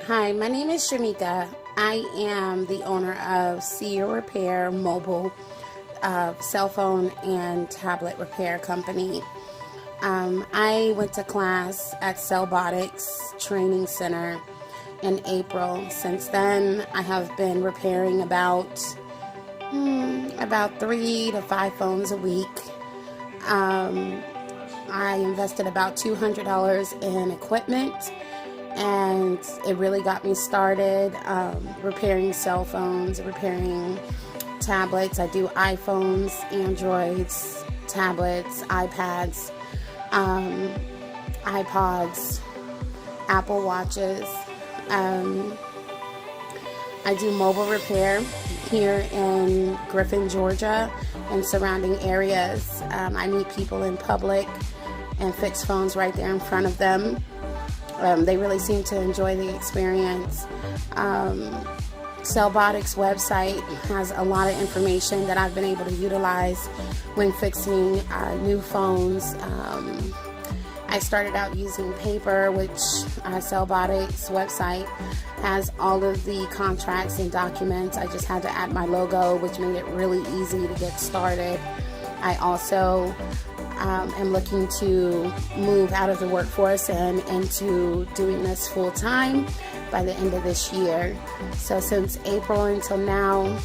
Hi, my name is Shamica. I am the owner of See Your Repair mobile cell phone and tablet repair company. I went to class at Cellbotics Training Center in April. Since then, I have been repairing about 3 to 5 phones a week. I invested about $200 in equipment, and it really got me started repairing cell phones, repairing tablets. I do iPhones, Androids, tablets, iPads, iPods, Apple Watches. I do mobile repair here in Griffin, Georgia, and surrounding areas. I meet people in public and fix phones right there in front of them. They really seem to enjoy the experience. Cellbotics website has a lot of information that I've been able to utilize when fixing new phones. I started out using paper, which Cellbotics website has all of the contracts and documents. I just had to add my logo, which made it really easy to get started. I also am looking to move out of the workforce and into doing this full time by the end of this year. So since April until now,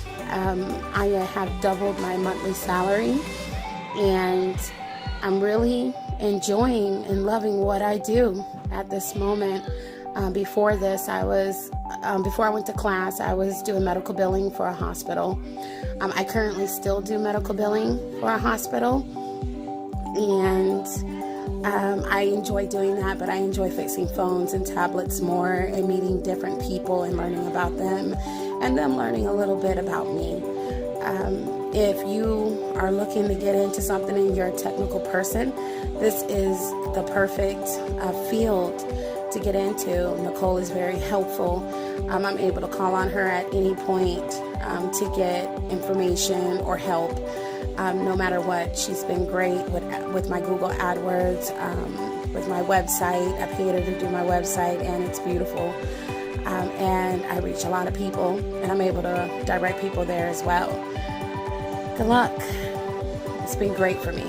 I have doubled my monthly salary, and I'm really enjoying and loving what I do at this moment. Before this, before I went to class, I was doing medical billing for a hospital. I currently still do medical billing for a hospital, and I enjoy doing that, but I enjoy fixing phones and tablets more, and meeting different people and learning about them, and them learning a little bit about me. If you are looking to get into something and you're a technical person, this is the perfect field to get into. Nicole is very helpful. I'm able to call on her at any point to get information or help. No matter what, she's been great with my Google AdWords, with my website. I paid her to do my website, and it's beautiful. And I reach a lot of people, and I'm able to direct people there as well. Good luck. It's been great for me.